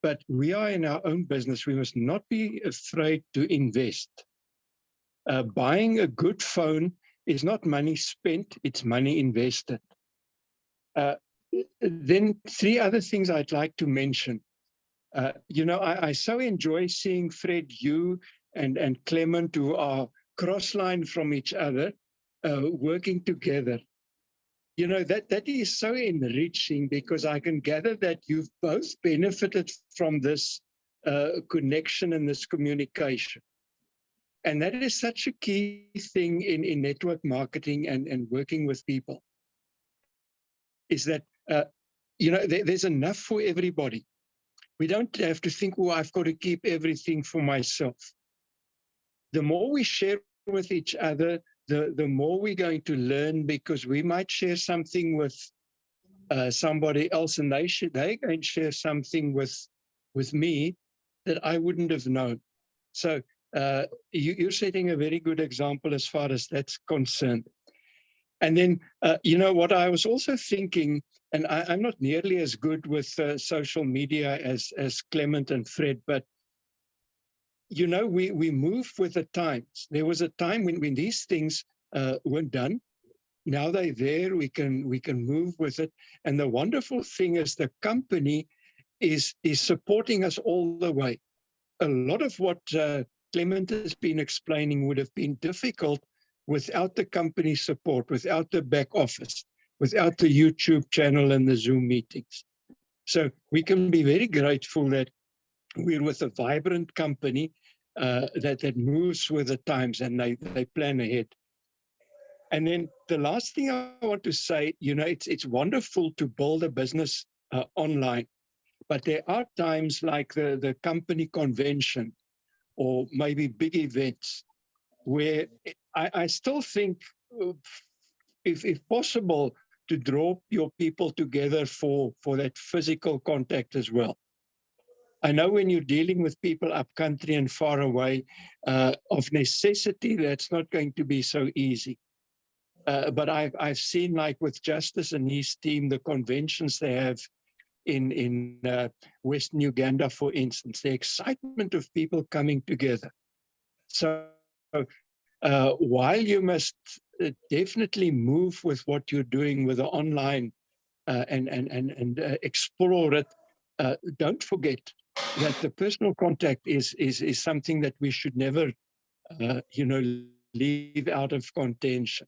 [SPEAKER 3] but we are in our own business. We must not be afraid to invest. Buying a good phone is not money spent, it's money invested. Then three other things I'd like to mention. I so enjoy seeing Fred, you and Clement, who are cross-line from each other, working together. That is so enriching, because I can gather that you've both benefited from this connection and this communication. And that is such a key thing in network marketing and working with people, is that, there's enough for everybody. We don't have to think, oh, I've got to keep everything for myself. The more we share with each other, the more we're going to learn, because we might share something with somebody else, and they're going to share something with me that I wouldn't have known. So you're setting a very good example as far as that's concerned. And then, what I was also thinking, and I'm not nearly as good with social media as Clement and Fred, but we move with the times. There was a time when these things weren't done. Now they're there. We can move with it. And the wonderful thing is the company is supporting us all the way. A lot of what Clement has been explaining would have been difficult without the company support, without the back office, without the YouTube channel and the Zoom meetings. So we can be very grateful that we're with a vibrant company that moves with the times, and they plan ahead. And then the last thing I want to say, it's wonderful to build a business online, but there are times like the company convention or maybe big events where I still think, if possible, to draw your people together for that physical contact as well. I know when you're dealing with people up country and far away, of necessity, that's not going to be so easy. But I've seen, like with Justice and his team, the conventions they have in Western Uganda, for instance, the excitement of people coming together. So while you must definitely move with what you're doing with the online and explore it, don't forget that the personal contact is something that we should never, leave out of contention.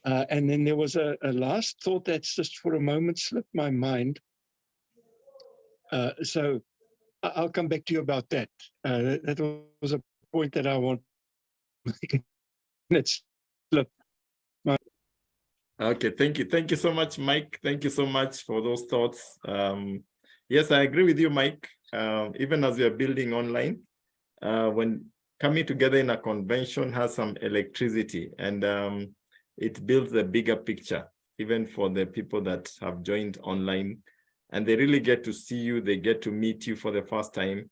[SPEAKER 3] And then there was a last thought that's just for a moment slipped my mind. So I'll come back to you about that. That was a point that I want to make. It's slipped.
[SPEAKER 1] Okay, thank you. Thank you so much, Mike. Thank you so much for those thoughts. Yes, I agree with you, Mike. Even as we are building online, when coming together in a convention has some electricity, and it builds a bigger picture, even for the people that have joined online, and they really get to see you, they get to meet you for the first time.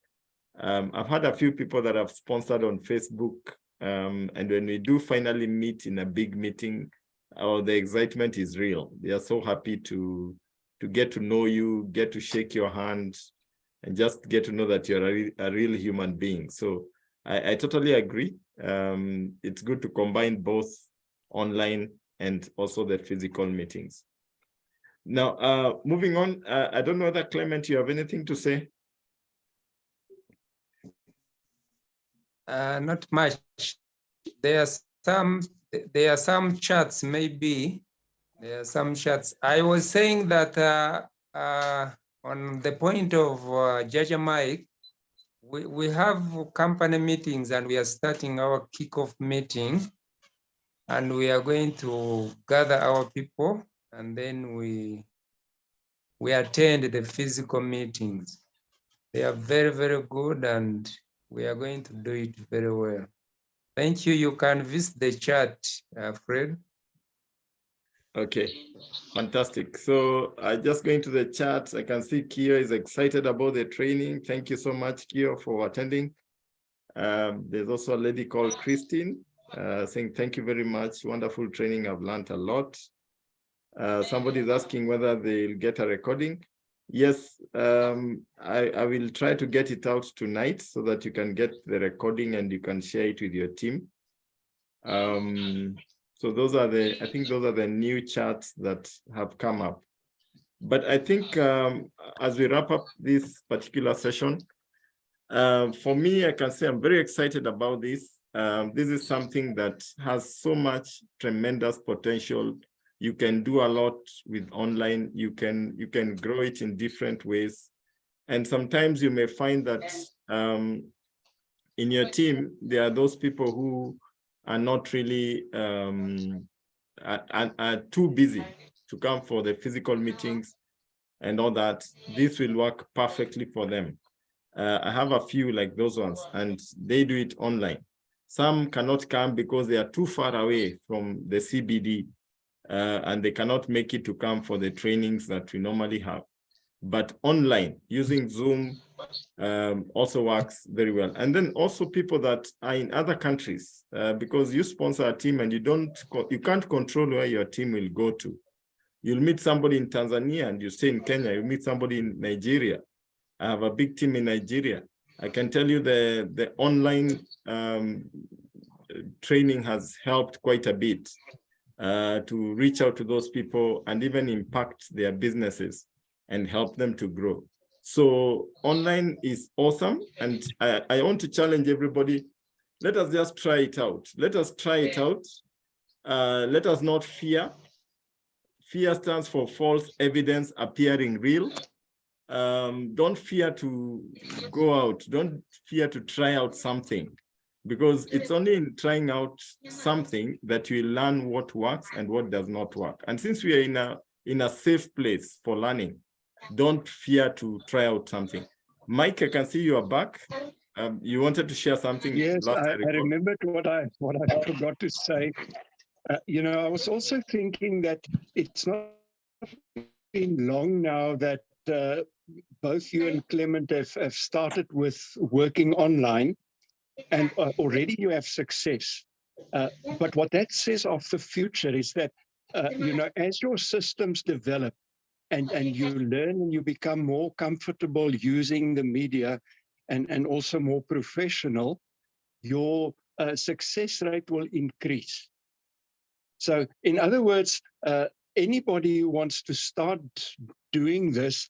[SPEAKER 1] I've had a few people that have sponsored on Facebook, and when we do finally meet in a big meeting, the excitement is real. They are so happy to get to know you, get to shake your hand, and just get to know that you're a real human being. So I totally agree. It's good to combine both online and also the physical meetings. Now, moving on, I don't know whether, Clement, you have anything to say?
[SPEAKER 2] Not much. There are some chats, maybe. There are some chats. I was saying that on the point of Jaja Mike, we have company meetings, and we are starting our kickoff meeting, and we are going to gather our people, and then we attend the physical meetings. They are very, very good, and we are going to do it very well. Thank you. You can visit the chat, Fred.
[SPEAKER 1] Okay, fantastic. So just going to the chat, I can see Kio is excited about the training. Thank you so much, Kio, for attending. There's also a lady called Christine saying, thank you very much. Wonderful training. I've learned a lot. Somebody is asking whether they'll get a recording. Yes, I will try to get it out tonight so that you can get the recording and you can share it with your team. So those are I think those are the new charts that have come up. But I think as we wrap up this particular session, for me, I can say I'm very excited about this. This is something that has so much tremendous potential. You can do a lot with online. You can grow it in different ways. And sometimes you may find that in your team, there are those people who are not really are too busy to come for the physical meetings and all that. This will work perfectly for them. I have a few like those ones, and they do it online. Some cannot come because they are too far away from the CBD, and they cannot make it to come for the trainings that we normally have. But online, using Zoom, also works very well. And then also people that are in other countries, because you sponsor a team and you can't control where your team will go to. You'll meet somebody in Tanzania and you stay in Kenya. You meet somebody in Nigeria. I have a big team in Nigeria. I can tell you the online training has helped quite a bit to reach out to those people and even impact their businesses and help them to grow. So online is awesome. And I want to challenge everybody. Let us just try it out. Let us try it out. Let us not fear. Fear stands for false evidence appearing real. Don't fear to go out. Don't fear to try out something, because it's only in trying out something that you learn what works and what does not work. And since we are in a safe place for learning, don't fear to try out something. Mike, I can see you are back. You wanted to share something.
[SPEAKER 3] Yes, I remembered what I forgot to say. I was also thinking that it's not been long now that both you and Clement have started with working online, and already you have success. But what that says of the future is that, as your systems develop and you learn and you become more comfortable using the media and also more professional, your success rate will increase. So in other words, anybody who wants to start doing this,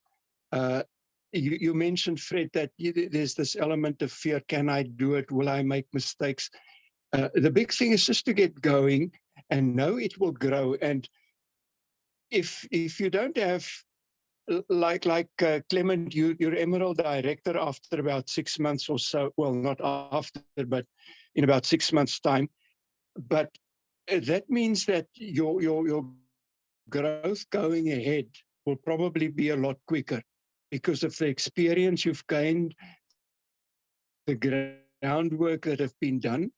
[SPEAKER 3] you mentioned, Fred, that there's this element of fear. Can I do it? Will I make mistakes? The big thing is just to get going and know it will grow. And if you don't have, like Clement, you're Emerald Director after about 6 months or so, well, not after, but in about 6 months' time. But that means that your growth going ahead will probably be a lot quicker because of the experience you've gained, the groundwork that have been done.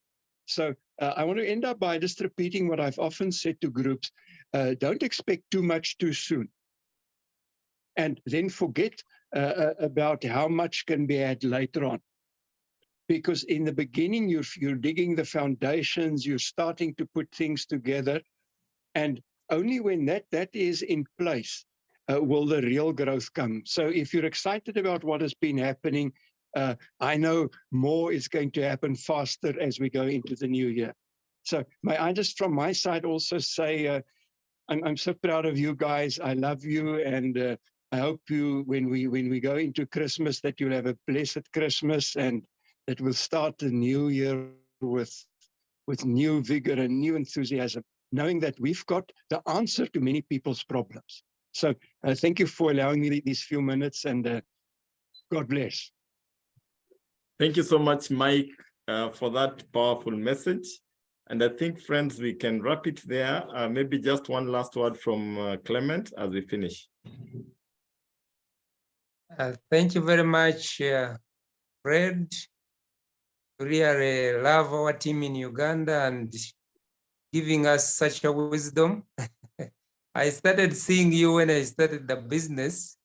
[SPEAKER 3] So I want to end up by just repeating what I've often said to groups. Don't expect too much too soon. And then forget about how much can be had later on. Because in the beginning, you're digging the foundations, you're starting to put things together. And only when that is in place will the real growth come. So if you're excited about what has been happening, I know more is going to happen faster as we go into the new year. So may I just from my side also say, I'm so proud of you guys. I love you, and I hope you, when we go into Christmas, that you'll have a blessed Christmas, and that we'll start the new year with new vigor and new enthusiasm, knowing that we've got the answer to many people's problems. So thank you for allowing me these few minutes, and God bless.
[SPEAKER 1] Thank you so much, Mike, for that powerful message. And I think, friends, we can wrap it there. Maybe just one last word from Clement as we finish.
[SPEAKER 2] Thank you very much, Fred. Really love our team in Uganda and giving us such a wisdom. I started seeing you when I started the business.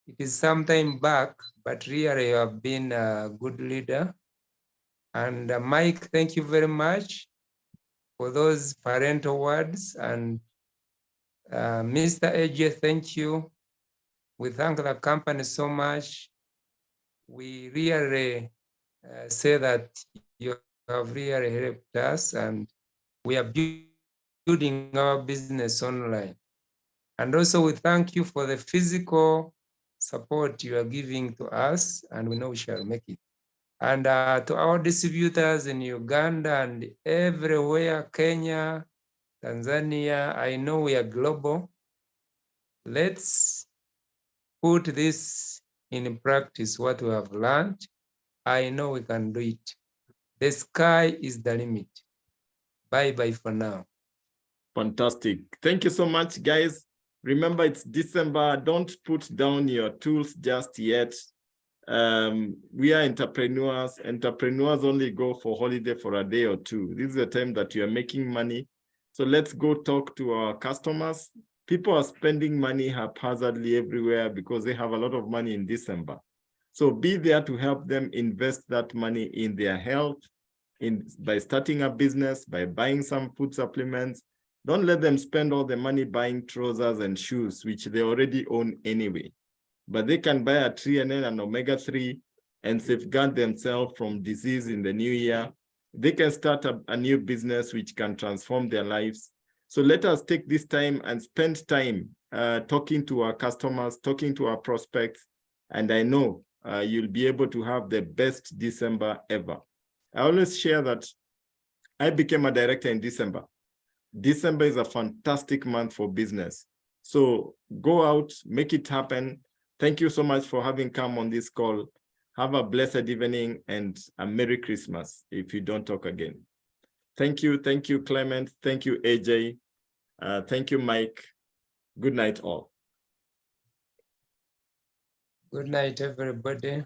[SPEAKER 2] It is some time back, but really you have been a good leader. And Mike, thank you very much for those parental words. And Mr. AJ, thank you. We thank the company so much. We really say that you have really helped us, and we are building our business online. And also we thank you for the physical support you are giving to us, and we know we shall make it. And to our distributors in Uganda and everywhere, Kenya, Tanzania, I know we are global. Let's put this in practice, what we have learned. I know we can do it. The sky is the limit. Bye-bye for now.
[SPEAKER 1] Fantastic. Thank you so much, guys. Remember, it's December. Don't put down your tools just yet. We are entrepreneurs. Entrepreneurs only go for holiday for a day or two. This is the time that you are making money. So let's go talk to our customers. People are spending money haphazardly everywhere because they have a lot of money in December. So be there to help them invest that money in their health, by starting a business, by buying some food supplements. Don't let them spend all the money buying trousers and shoes, which they already own anyway. But they can buy a TNN and omega-3 and safeguard themselves from disease in the new year. They can start a new business which can transform their lives. So let us take this time and spend time talking to our customers, talking to our prospects, and I know you'll be able to have the best December ever. I always share that I became a director in December. December is a fantastic month for business. So go out, make it happen. Thank you so much for having come on this call. Have a blessed evening and a Merry Christmas if you don't talk again. Thank you, Clement. Thank you, AJ. Thank you, Mike. Good night, all.
[SPEAKER 2] Good night, everybody.